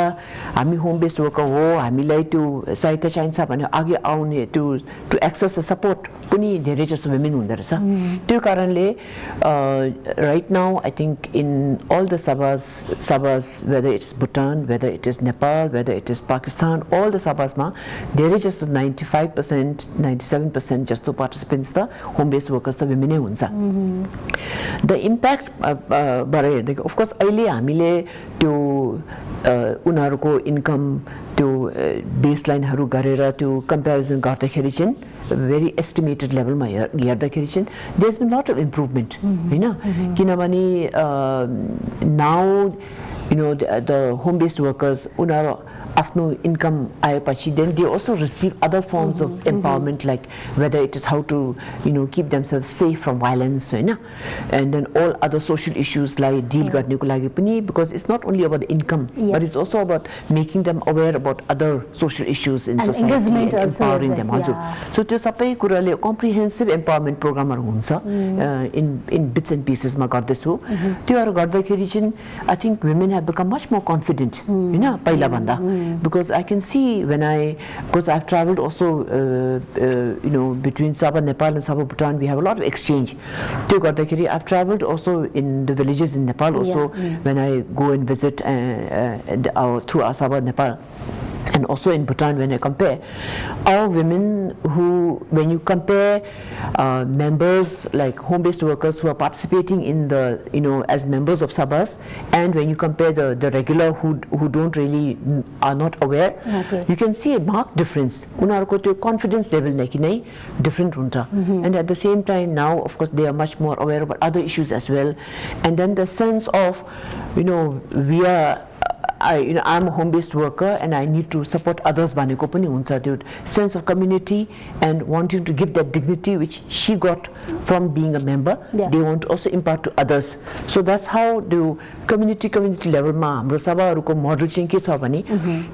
हामी होम बेस्ड वर्कर हो, हामीलाई त्यो सहायता चाहिन्छ भने आगे आउने त्यो टु एक्सेस सपोर्ट पनि धेरै जस्तो वुमेन हुँदो रहेछ. त्यो कारणले right now I think in all the सभास whether it's Bhutan, whether it is Nepal, whether it is Pakistan, all the सभासमा धेरै जस्तो 95%, 97% जस्तो पार्टिसिपेन्ट्स त होम बेस्ड वर्कर्स त वुमेन नै हुन्छ. द इम्प्याक्ट बाट हेर्दाखेरि अफकोर्स अहिले हामीले त्यो उनीहरूको इन्कम त्यो बेसलाइनहरू गरेर त्यो कम्पेरिजन गर्दाखेरि चाहिँ भेरी एस्टिमेटेड लेभलमा हेर्दाखेरि चाहिँ there is been lot of improvement होइन. किनभने now the home based workers उनीहरू आफ्नो इन्कम आएपछि then they also receive other forms of empowerment like whether it is how to keep themselves safe from violence होइन, and then all other social इस्युजलाई deal गर्नेको लागि पनि, because it's not only about income but it's also about making them aware about other social issues in society, empowering them. हजुर, so त्यो सबै कुराले comprehensive empowerment प्रोग्रामहरू हुन्छ इन बिट्स एन्ड पिसेसमा गर्दैछु. त्योहरू गर्दाखेरि चाहिँ I think women have become much more confident होइन पहिलाभन्दा. Because I can see because I've traveled also between Sabah, Nepal and Sabah, Bhutan, we have a lot of exchange. I've traveled also in the villages in Nepal also when I go and visit through Sabah, Nepal. And also in Bhutan, when I compare our women who, when you compare members like home-based workers who are participating in the, as members of Sabhas, and when you compare the regular who don't really are not aware, you can see a marked difference. Unarko to confidence level nahi different hunta, and at the same time now, of course, they are much more aware about other issues as well, and then the sense of, we are. I'm a home-based worker and I need to support others. Bhaneko pani huncha त्यो sense of community and wanting to give that dignity which she got from being a member. They want to also impart to others. So that's how the community level मा हाम्रो सभाहरूको model चाहिँ के छ भने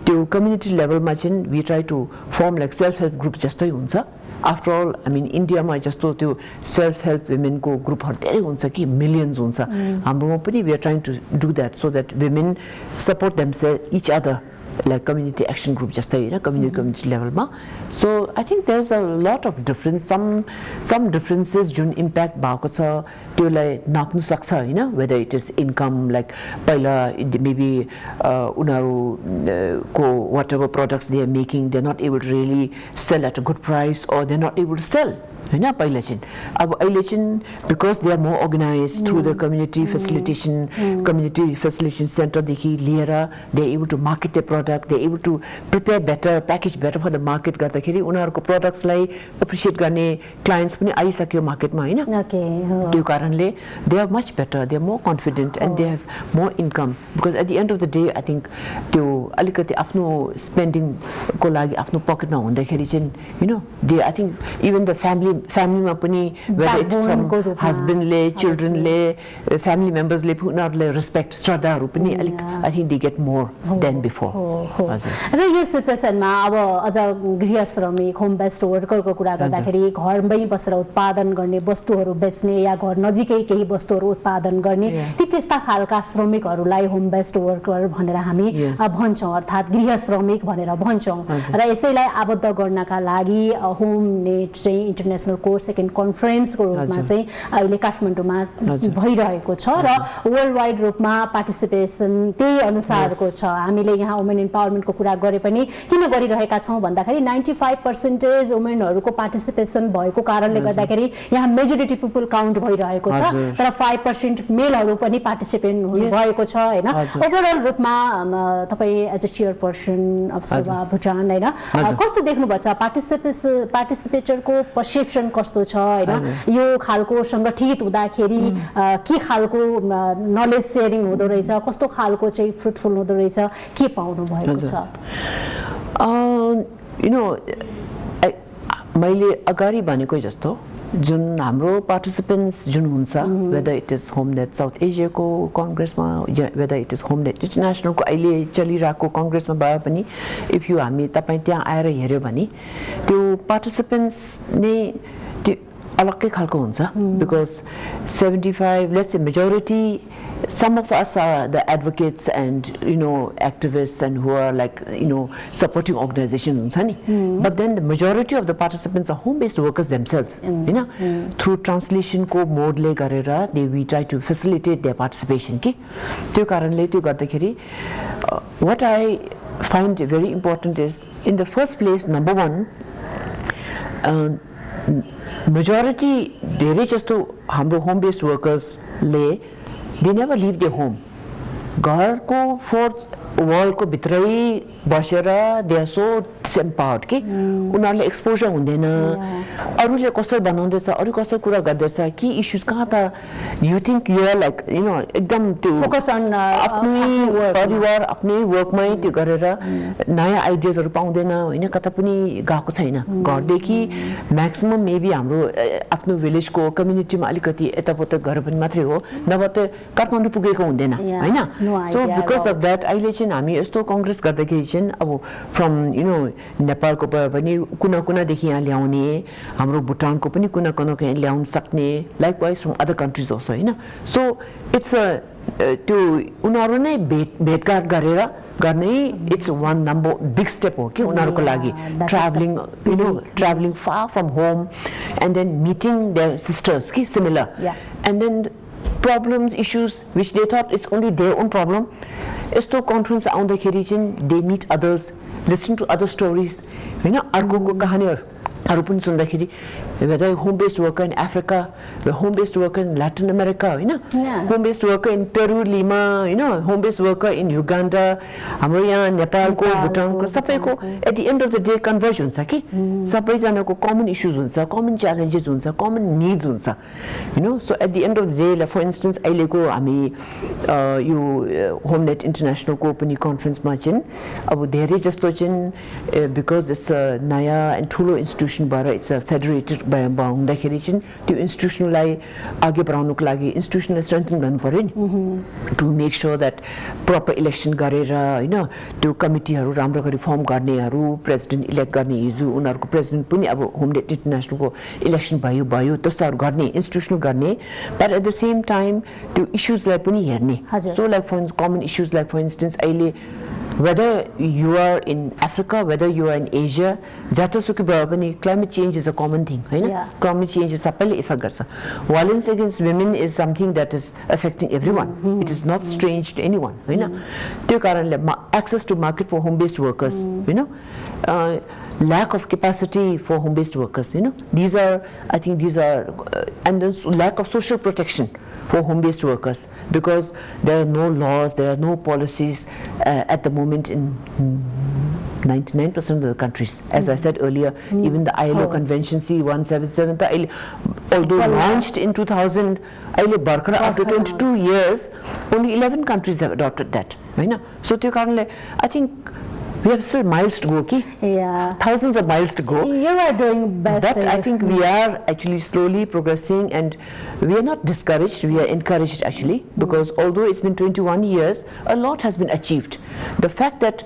त्यो community level मा चाहिँ we try to form like self-help group जस्तै हुन्छ. After all, I mean, India ma jasto त्यो self-help women को ग्रुपहरू धेरै हुन्छ कि millions हुन्छ. हाम्रोमा पनि we are trying to do that so that women support themselves, each other, like community action group जस्तै हैन, community level मा. So I think there's a lot of difference, some differences जुन impact भएको छ त्योलाई नाप्नु सक्छ हैन, whether it is income, like पहिला maybe उनीहरू को whatever products they are making, they're not able to really sell at a good price, or they're not able to sell हैन पहिला चाहिँ अब अहिले चाहिँ because they are more organized through the community facilitation center देखि लिएर they are able to market their product, they are able to prepare better, package better for the market गर्दाखेरि उनीहरुको products लाई appreciate गर्ने clients पनि आइसक्यो मार्केटमा हैन त्यो कारणले they are much better, they are more confident and they have more income because at the end of the day I think त्यो अलिकति आफ्नो spending को लागि आफ्नो पकेटमा हुँदाखेरि चाहिँ you know they I think even the family मा पनि whether it's from husband ले children ले family members ले उनीहरुले respect श्रद्धाहरु पनि अलिक I think they get more than before र यो सिचुएसनमा अब अझ गृह श्रमिक होम बेस्ड वर्करको कुरा गर्दाखेरि घरमै बसेर उत्पादन गर्ने वस्तुहरु बेच्ने या घर नजिकै केही वस्तुहरु उत्पादन गर्ने ती त्यस्ता खालका श्रमिकहरुलाई होम बेस्ड वर्कर भनेर हामी भन्छौं अर्थात गृह श्रमिक भनेर भन्छौं र यसैलाई आबद्ध गर्नका लागि होम नेट चाहिँ इन्टरनेशनल को सेकेन्ड कन्फरेन्सको रूपमा चाहिँ अहिले काठमाडौँमा भइरहेको छ र वर्ल्ड वाइड रूपमा पार्टिसिपेसन त्यही अनुसारको छ हामीले यहाँ वुमेन एम्पावरमेन्टको कुरा गरे पनि किन गरिरहेका छौं भन्दाखेरि 95% वुमेनहरुको पार्टिसिपेसन भएको कारणले गर्दाखेरि यहाँ मेजोरिटी पिपल काउन्ट भइरहेको छ तर 5% मेलहरु पनि पार्टिसिपेन्ट हुनु भएको छ हैन ओभरअल रूपमा तपाई एज अ चेयरपर्सन अफ सभा भुटान हैन कस्तो देख्नु भएको छ पार्टिसिपेटरको पर्सेप्सन कस्तो छ हैन यो खालको संगठित हुँदाखेरि के खालको नलेज शेयरिङ हुँदो रहेछ कस्तो खालको चाहिँ फ्रुटफुल हुँदो रहेछ के पाउनु भएको छ यु नो मैले अगाडि भनेको जस्तो जुन हाम्रो पार्टिसिपेन्ट्स जुन हुन्छ whether it is HomeNet south एसियाको कङ्ग्रेसमा whether it is HomeNet इन्टरनेसनलको अहिले चलिरहेको कङ्ग्रेसमा भए पनि इफ यु हामी तपाईँ त्यहाँ आएर हेऱ्यो भने त्यो पार्टिसिपेन्ट्स नै त्यो अलग्गै खालको हुन्छ because 75 let's a majority some of us are the advocates and you know activists and who are like you know supporting organizations but then the majority of the participants are home based workers themselves you know through translation ko mode le garera we try to facilitate their participation ki त्यो कारणले त्यो गर्दाखेरि what I find very important is in the first place number one majority धेरै जस्तो हाम्रो home based workers ले they never leave their home घरको fourth वलको भित्रै बसेर दे आर सो डिसएम्पावर्ड कि उनीहरूले एक्सपोजर हुँदैन अरूले कसरी बनाउँदैछ अरू कसरी कुरा गर्दैछ कि इस्युज कहाँ त you think you are like you know एकदम त्यो फोकस अन आफ्नै परिवार आफ्नै वर्कमै त्यो गरेर नयाँ आइडियाजहरू पाउँदैन होइन कता पनि गएको छैन घरदेखि म्याक्सिमम मेबी हाम्रो आफ्नो भिलेजको कम्युनिटीमा अलिकति यतापता गरे पनि मात्रै हो नभए त काठमाडौँ पुगेको हुँदैन होइन सो बिकज अफ द्याट अहिले चाहिँ हामी यस्तो कङ्ग्रेस गर्दाखेरि चाहिँ अब फ्रम यु नो नेपालको पनि कुना कुनादेखि यहाँ ल्याउने हाम्रो भुटानको पनि कुना कुनाको यहाँ ल्याउन सक्ने likewise from other countries also होइन सो इट्स त्यो उनीहरू नै भेटघाट गरेर गर्ने it's one number big step हो कि उनीहरूको लागि travelling you know travelling far from home and then meeting their sisters कि similar and then problems, issues which they thought it's only their own problem. यस्तो कन्फरेन्स आउँदाखेरि चाहिँ they meet others, listen to other stories. होइन अर्कोको कहानीहरू पनि सुन्दाखेरि whether home based worker in Africa, the home based worker in Latin America, होइन home based worker in Peru, Lima, you know, home based worker in Uganda, हाम्रो यहाँ नेपालको भुटानको सबैको at the end of the day converge हुन्छ कि सबैजनाको common issues हुन्छ कमन च्यालेन्जेस हुन्छ कमन निड्स हुन्छ you know so at the end of the day like for instance अहिलेको हामी यो होम नेट इन्टरनेसनलको पनि कन्फरेन्समा चाहिँ अब धेरै जस्तो चाहिँ बिकज इट्स नयाँ एन्ड ठुलो इन्स्टिट्युसन भएर इट्स फेडरेटेड हुँदाखेरि चाहिँ त्यो इन्स्टिट्युसनलाई अघि बढाउनुको लागि इन्स्टिट्युसनलाई स्ट्रेन्थन गर्नु पर्यो नि to make sure that proper election गरेर होइन त्यो कमिटीहरू राम्रो गरी फर्म गर्नेहरू प्रेसिडेन्ट इलेक्ट गर्ने हिजो उनीहरूको प्रेसिडेन्ट पनि अब होम नेट इन्टरनेसनलको इलेक्सन भयो त्यस्तोहरू गर्ने इन्स्टिट्युसनल गर्ने but at the same time त्यो इस्युजलाई पनि हेर्ने so like for common issues like for instance अहिले whether you are in Africa, whether you are in Asia, जतासुकै भए पनि climate change is a common thing, होइन? Climate change is सबैले इफेक्ट गर्छ. Violence against women is something that is affecting everyone. It is not strange to anyone, होइन? त्यो कारणले access to market for home based workers, you know? lack of capacity for home-based workers. These are, I think, and there's lack of social protection for home-based workers because there are no laws, there are no policies at the moment in 99% of the countries. As I said earlier, even the ILO Convention C-177, although launched in 2000, after 22 years, only 11 countries have adopted that. So I think we have still miles to go, okay? Yeah. Thousands of miles to go. You are doing best. But I think we are actually slowly progressing, and we are not discouraged, we are encouraged actually, because although it's been 21 years, a lot has been achieved. The fact that,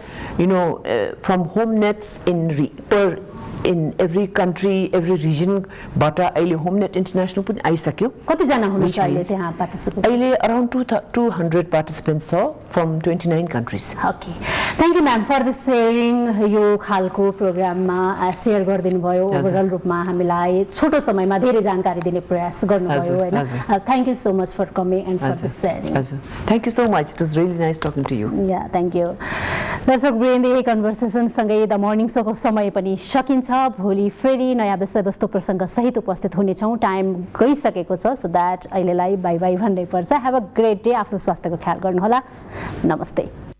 from home nets in every country, every region, bata अहिले home net international पनि आइसक्यो. कतिजना हुनुहुन्छ अहिले त्यहाँ participants? अहिले around 200 participants from 29 countries. Okay. Thank you ma'am for this sharing. यो खालको प्रोग्राममा शेयर गरिदिनु भयो. ओभरअल रूपमा हामीलाई छोटो समयमा धेरै जानकारी दिने प्रयास गर्नुभयो हैन. Thank you so much for coming and for this sharing. Thank you so much. It was really nice talking to you. Yeah, thank you. दर्शकवृन्द, यही कन्भर्सेसन सँगै द मर्निङ शोको समय पनि सकिन्छ. भोलि फेरि नयाँ विषयवस्तु प्रसङ्ग सहित उपस्थित हुनेछौँ. टाइम गइसकेको छ, सो द्याट अहिलेलाई बाई बाई भन्नै पर्छ. Have a great day. आफ्नो स्वास्थ्यको ख्याल गर्नुहोला. नमस्ते.